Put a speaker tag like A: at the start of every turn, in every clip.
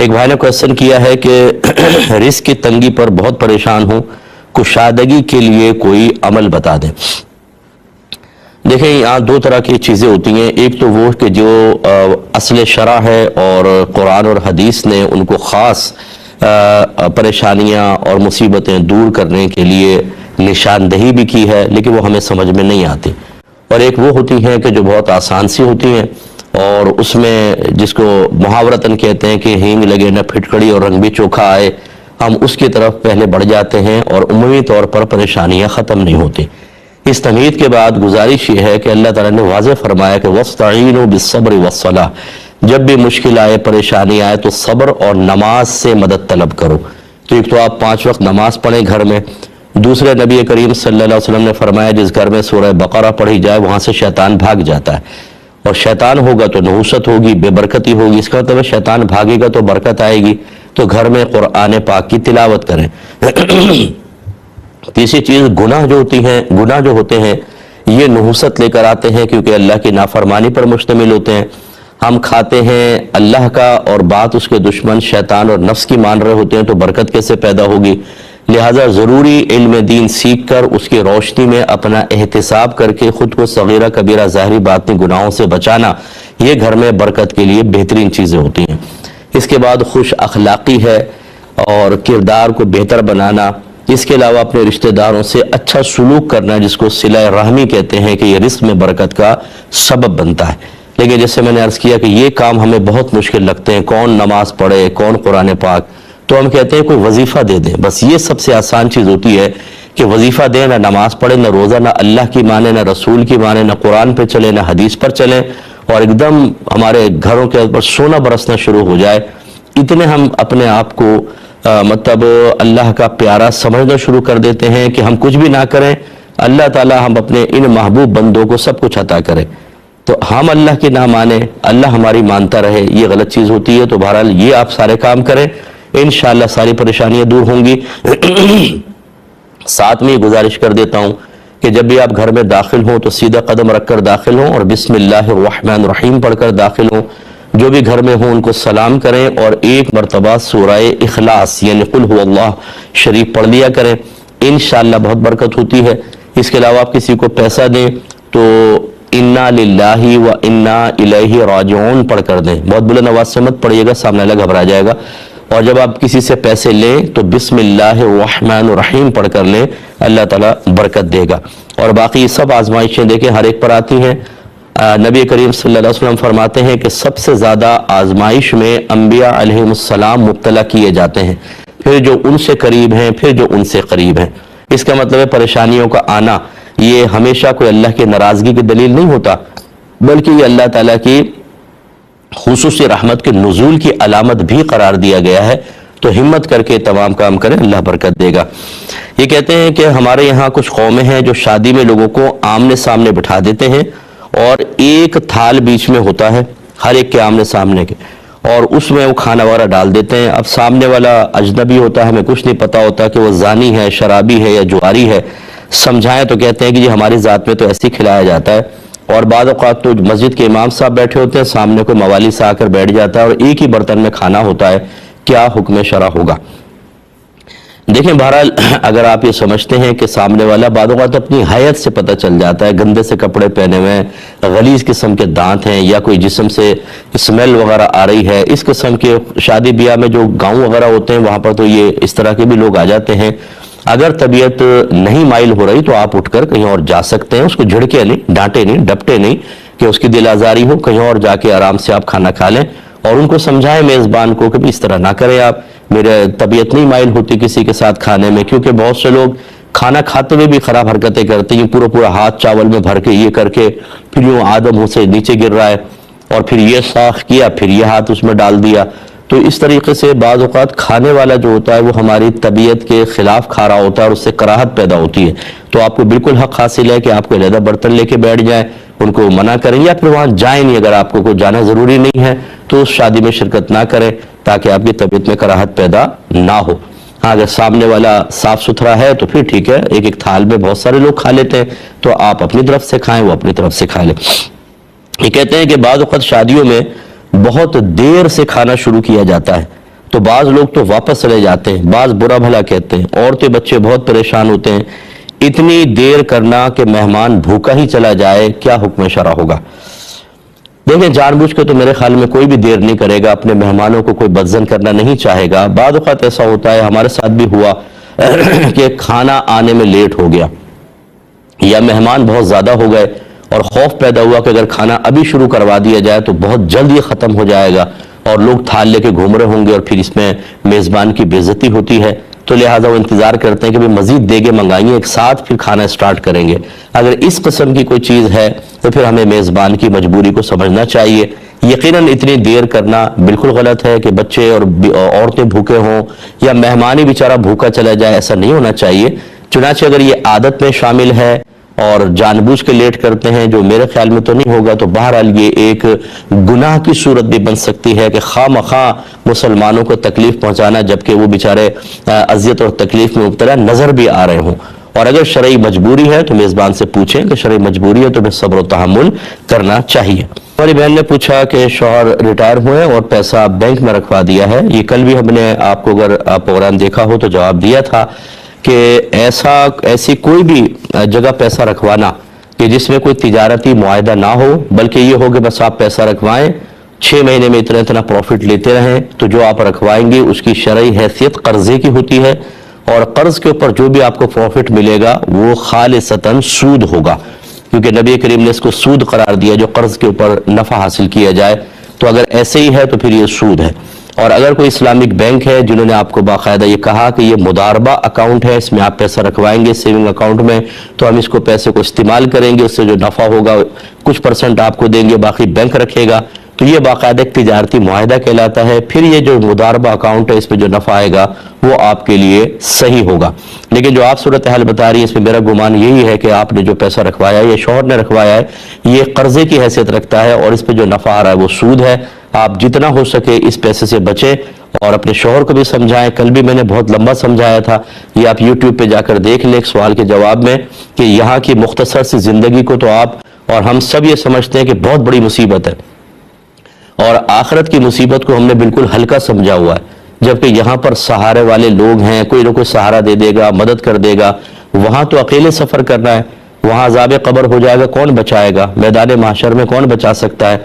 A: ایک بھائی نے کوشچن کیا ہے کہ رزق کی تنگی پر بہت پریشان ہوں، کشادگی کے لیے کوئی عمل بتا دیں۔ دیکھیں یہاں دو طرح کی چیزیں ہوتی ہیں، ایک تو وہ کہ جو اصل شرع ہے اور قرآن اور حدیث نے ان کو خاص پریشانیاں اور مصیبتیں دور کرنے کے لیے نشاندہی بھی کی ہے، لیکن وہ ہمیں سمجھ میں نہیں آتی، اور ایک وہ ہوتی ہیں کہ جو بہت آسان سی ہوتی ہیں، اور اس میں جس کو محاورتاً کہتے ہیں کہ ہینگ لگے نہ پھٹکڑی اور رنگ بھی چوکھا آئے، ہم اس کی طرف پہلے بڑھ جاتے ہیں اور عمومی طور پر پریشانیاں ختم نہیں ہوتی۔ اس تمہید کے بعد گزارش یہ ہے کہ اللہ تعالیٰ نے واضح فرمایا کہ وَاسْتَعِینُوا بِالصَّبْرِ وَالصَّلَاةِ، جب بھی مشکل آئے، پریشانی آئے تو صبر اور نماز سے مدد طلب کرو۔ تو ایک تو آپ 5 وقت نماز پڑھیں گھر میں، دوسرے نبی کریم صلی اللہ علیہ وسلم نے فرمایا جس گھر میں سورہ بقرہ پڑھی جائے وہاں سے شیطان بھاگ جاتا ہے، اور شیطان ہوگا تو نحوست ہوگی، بے برکتی ہوگی، اس کا مطلب ہے شیطان بھاگے گا تو برکت آئے گی۔ تو گھر میں قرآن پاک کی تلاوت کریں۔ تیسری چیز گناہ جو ہوتے ہیں یہ نحوست لے کر آتے ہیں، کیونکہ اللہ کی نافرمانی پر مشتمل ہوتے ہیں۔ ہم کھاتے ہیں اللہ کا اور بات اس کے دشمن شیطان اور نفس کی مان رہے ہوتے ہیں، تو برکت کیسے پیدا ہوگی؟ لہٰذا ضروری علم دین سیکھ کر اس کی روشنی میں اپنا احتساب کر کے خود کو صغیرہ کبیرہ ظاہری باطنی گناہوں سے بچانا، یہ گھر میں برکت کے لیے بہترین چیزیں ہوتی ہیں۔ اس کے بعد خوش اخلاقی ہے اور کردار کو بہتر بنانا، اس کے علاوہ اپنے رشتہ داروں سے اچھا سلوک کرنا، جس کو صلہ رحمی کہتے ہیں، کہ یہ رزق میں برکت کا سبب بنتا ہے۔ لیکن جیسے میں نے عرض کیا کہ یہ کام ہمیں بہت مشکل لگتے ہیں، کون نماز پڑھے، کون قرآن پاک، تو ہم کہتے ہیں کوئی وظیفہ دے دیں، بس یہ سب سے آسان چیز ہوتی ہے کہ وظیفہ دیں، نہ نماز پڑھیں، نہ روزہ، نہ اللہ کی مانے، نہ رسول کی مانے، نہ قرآن پہ چلیں، نہ حدیث پر چلیں، اور ایک دم ہمارے گھروں کے اوپر سونا برسنا شروع ہو جائے۔ اتنے ہم اپنے آپ کو مطلب اللہ کا پیارا سمجھنا شروع کر دیتے ہیں کہ ہم کچھ بھی نہ کریں، اللہ تعالیٰ ہم اپنے ان محبوب بندوں کو سب کچھ عطا کرے، تو ہم اللہ کی نہ مانیں، اللہ ہماری مانتا رہے، یہ غلط چیز ہوتی ہے۔ تو بہرحال یہ آپ سارے کام کریں، انشاءاللہ ساری پریشانیاں دور ہوں گی۔ ساتھ میں یہ گزارش کر دیتا ہوں کہ جب بھی آپ گھر میں داخل ہوں تو سیدھا قدم رکھ کر داخل ہوں اور بسم اللہ الرحمن الرحیم پڑھ کر داخل ہوں۔ جو بھی گھر میں ہوں ان کو سلام کریں اور ایک مرتبہ سورہ اخلاص یعنی قل هو اللہ شریف پڑھ لیا کریں، انشاءاللہ بہت برکت ہوتی ہے۔ اس کے علاوہ آپ کسی کو پیسہ دیں تو انا للہ و انا الیہ راجعون پڑھ کر دیں، بہت بلند آواز سے مت پڑھیے گا، سامنے والا گھبرا جائے گا۔ اور جب آپ کسی سے پیسے لیں تو بسم اللہ الرحمن الرحیم پڑھ کر لیں، اللہ تعالیٰ برکت دے گا۔ اور باقی سب آزمائشیں دیکھیں ہر ایک پر آتی ہیں۔ نبی کریم صلی اللہ علیہ وسلم فرماتے ہیں کہ سب سے زیادہ آزمائش میں انبیاء علیہ السلام مبتلا کیے جاتے ہیں، پھر جو ان سے قریب ہیں، پھر جو ان سے قریب ہیں۔ اس کا مطلب ہے پریشانیوں کا آنا یہ ہمیشہ کوئی اللہ کی ناراضگی کی دلیل نہیں ہوتا، بلکہ یہ اللہ تعالیٰ کی خصوصی رحمت کے نزول کی علامت بھی قرار دیا گیا ہے۔ تو ہمت کر کے تمام کام کریں، اللہ برکت دے گا۔ یہ کہتے ہیں کہ ہمارے یہاں کچھ قومیں ہیں جو شادی میں لوگوں کو آمنے سامنے بٹھا دیتے ہیں اور ایک تھال بیچ میں ہوتا ہے ہر ایک کے آمنے سامنے کے، اور اس میں وہ کھانا وغیرہ ڈال دیتے ہیں۔ اب سامنے والا اجنبی ہوتا ہے، ہمیں کچھ نہیں پتا ہوتا کہ وہ زانی ہے، شرابی ہے یا جواری ہے، سمجھائیں تو کہتے ہیں کہ جی ہماری ذات میں تو ایسے ہی کھلایا جاتا ہے۔ اور بعض اوقات تو مسجد کے امام صاحب بیٹھے ہوتے ہیں، سامنے کوئی موالی سے آ کر بیٹھ جاتا ہے اور ایک ہی برتن میں کھانا ہوتا ہے، کیا حکم شرع ہوگا؟ دیکھیں بہرحال اگر آپ یہ سمجھتے ہیں کہ سامنے والا بعض اوقات اپنی حیت سے پتہ چل جاتا ہے، گندے سے کپڑے پہنے ہوئے ہیں، غلیظ قسم کے دانت ہیں، یا کوئی جسم سے اسمیل وغیرہ آ رہی ہے، اس قسم کے شادی بیاہ میں جو گاؤں وغیرہ ہوتے ہیں وہاں پر تو یہ اس طرح کے بھی لوگ آ جاتے ہیں۔ اگر طبیعت نہیں مائل ہو رہی تو آپ اٹھ کر کہیں اور جا سکتے ہیں، اس کو جھڑکے نہیں، ڈانٹے نہیں، ڈپٹے نہیں کہ اس کی دل آزاری ہو، کہیں اور جا کے آرام سے آپ کھانا کھا لیں اور ان کو سمجھائیں میزبان کو کہ اس طرح نہ کریں آپ، میرے طبیعت نہیں مائل ہوتی کسی کے ساتھ کھانے میں، کیونکہ بہت سے لوگ کھانا کھاتے ہوئے بھی خراب حرکتیں کرتے ہیں، پورا ہاتھ چاول میں بھر کے یہ کر کے پھر یوں آدم منہ سے نیچے گر رہا ہے، اور پھر یہ ساخ کیا، پھر یہ ہاتھ اس میں ڈال دیا۔ تو اس طریقے سے بعض اوقات کھانے والا جو ہوتا ہے وہ ہماری طبیعت کے خلاف کھا رہا ہوتا ہے اور اس سے کراہت پیدا ہوتی ہے۔ تو آپ کو بالکل حق حاصل ہے کہ آپ کو علیحدہ برتن لے کے بیٹھ جائیں، ان کو منع کریں، یا پھر وہاں جائیں نہیں، اگر آپ کو کوئی جانا ضروری نہیں ہے تو اس شادی میں شرکت نہ کریں تاکہ آپ کی طبیعت میں کراہت پیدا نہ ہو۔ ہاں اگر سامنے والا صاف ستھرا ہے تو پھر ٹھیک ہے، ایک ایک تھال میں بہت سارے لوگ کھا لیتے ہیں، تو آپ اپنی طرف سے کھائیں، وہ اپنی طرف سے کھا لیں۔ یہ کہتے ہیں کہ بعض اوقات شادیوں میں بہت دیر سے کھانا شروع کیا جاتا ہے، تو بعض لوگ تو واپس چلے جاتے ہیں، بعض برا بھلا کہتے ہیں، عورتیں بچے بہت پریشان ہوتے ہیں۔ اتنی دیر کرنا کہ مہمان بھوکا ہی چلا جائے، کیا حکم شرع ہوگا؟ دیکھیں، جان بوجھ کے تو میرے خیال میں کوئی بھی دیر نہیں کرے گا، اپنے مہمانوں کو کوئی بدظن کرنا نہیں چاہے گا۔ بعض اوقات ایسا ہوتا ہے، ہمارے ساتھ بھی ہوا کہ کھانا آنے میں لیٹ ہو گیا یا مہمان بہت زیادہ ہو گئے اور خوف پیدا ہوا کہ اگر کھانا ابھی شروع کروا دیا جائے تو بہت جلد یہ ختم ہو جائے گا اور لوگ تھال لے کے گھوم رہے ہوں گے اور پھر اس میں میزبان کی بے عزتی ہوتی ہے، تو لہٰذا وہ انتظار کرتے ہیں کہ مزید دیگیں منگائیں، ایک ساتھ پھر کھانا سٹارٹ کریں گے۔ اگر اس قسم کی کوئی چیز ہے تو پھر ہمیں میزبان کی مجبوری کو سمجھنا چاہیے۔ یقیناً اتنی دیر کرنا بالکل غلط ہے کہ بچے اور عورتیں بھوکے ہوں یا مہمان ہی بیچارہ بھوکا چلا جائے، ایسا نہیں ہونا چاہیے۔ چنانچہ اگر یہ عادت میں شامل ہے اور جان بوجھ کے لیٹ کرتے ہیں، جو میرے خیال میں تو نہیں ہوگا، تو بہرحال یہ ایک گناہ کی صورت بھی بن سکتی ہے کہ خواہ مخواہ مسلمانوں کو تکلیف پہنچانا، جبکہ وہ بیچارے اذیت اور تکلیف میں مبتلا نظر بھی آ رہے ہوں۔ اور اگر شرعی مجبوری ہے تو میزبان سے پوچھیں کہ شرعی مجبوری ہے تو پھر صبر و تحمل کرنا چاہیے۔ ہماری بہن نے پوچھا کہ شوہر ریٹائر ہوئے اور پیسہ بینک میں رکھوا دیا ہے۔ یہ کل بھی ہم نے آپ کو اگر پروگرام دیکھا ہو تو جواب دیا تھا کہ ایسی کوئی بھی جگہ پیسہ رکھوانا کہ جس میں کوئی تجارتی معاہدہ نہ ہو، بلکہ یہ ہو کہ بس آپ پیسہ رکھوائیں، 6 مہینے میں اتنا پروفٹ لیتے رہیں، تو جو آپ رکھوائیں گے اس کی شرعی حیثیت قرضے کی ہوتی ہے، اور قرض کے اوپر جو بھی آپ کو پروفٹ ملے گا وہ خالصتاً سود ہوگا، کیونکہ نبی کریم نے اس کو سود قرار دیا جو قرض کے اوپر نفع حاصل کیا جائے۔ تو اگر ایسے ہی ہے تو پھر یہ سود ہے۔ اور اگر کوئی اسلامک بینک ہے جنہوں نے آپ کو باقاعدہ یہ کہا کہ یہ مضاربہ اکاؤنٹ ہے، اس میں آپ پیسہ رکھوائیں گے سیونگ اکاؤنٹ میں، تو ہم اس کو پیسے کو استعمال کریں گے، اس سے جو نفع ہوگا کچھ پرسنٹ آپ کو دیں گے، باقی بینک رکھے گا، تو یہ باقاعدہ ایک تجارتی معاہدہ کہلاتا ہے۔ پھر یہ جو مضاربہ اکاؤنٹ ہے اس میں جو نفع آئے گا وہ آپ کے لیے صحیح ہوگا۔ لیکن جو آپ صورتحال بتا رہی ہے اس میں میرا گمان یہی ہے کہ آپ نے جو پیسہ رکھوایا ہے یا شوہر نے رکھوایا ہے یہ قرضے کی حیثیت رکھتا ہے اور اس پہ جو نفع آ رہا ہے وہ سود ہے۔ آپ جتنا ہو سکے اس پیسے سے بچیں اور اپنے شوہر کو بھی سمجھائیں۔ کل بھی میں نے بہت لمبا سمجھایا تھا، یہ آپ یوٹیوب پہ جا کر دیکھ لیں ایک سوال کے جواب میں، کہ یہاں کی مختصر سی زندگی کو تو آپ اور ہم سب یہ سمجھتے ہیں کہ بہت بڑی مصیبت ہے، اور آخرت کی مصیبت کو ہم نے بالکل ہلکا سمجھا ہوا ہے، جبکہ یہاں پر سہارے والے لوگ ہیں، کوئی نہ کوئی سہارا دے دے گا، مدد کر دے گا۔ وہاں تو اکیلے سفر کرنا ہے، وہاں عذاب قبر ہو جائے گا، کون بچائے گا؟ میدان محشر میں کون بچا سکتا ہے؟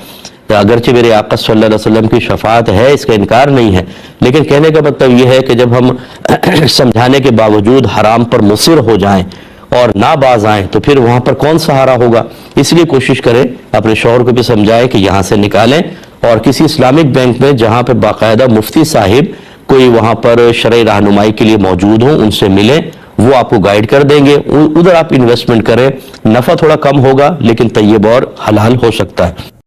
A: اگرچہ میرے آقا صلی اللہ علیہ وسلم کی شفاعت ہے، اس کا انکار نہیں ہے، لیکن کہنے کا مطلب یہ ہے کہ جب ہم سمجھانے کے باوجود حرام پر مصر ہو جائیں اور نہ باز آئیں تو پھر وہاں پر کون سہارا ہوگا؟ اس لیے کوشش کریں اپنے شوہر کو بھی سمجھائیں کہ یہاں سے نکالیں، اور کسی اسلامک بینک میں جہاں پہ باقاعدہ مفتی صاحب کوئی وہاں پر شرعی رہنمائی کے لیے موجود ہوں، ان سے ملیں، وہ آپ کو گائیڈ کر دیں گے، ادھر آپ انویسٹمنٹ کریں، نفع تھوڑا کم ہوگا لیکن طیب اور حلال ہو سکتا ہے۔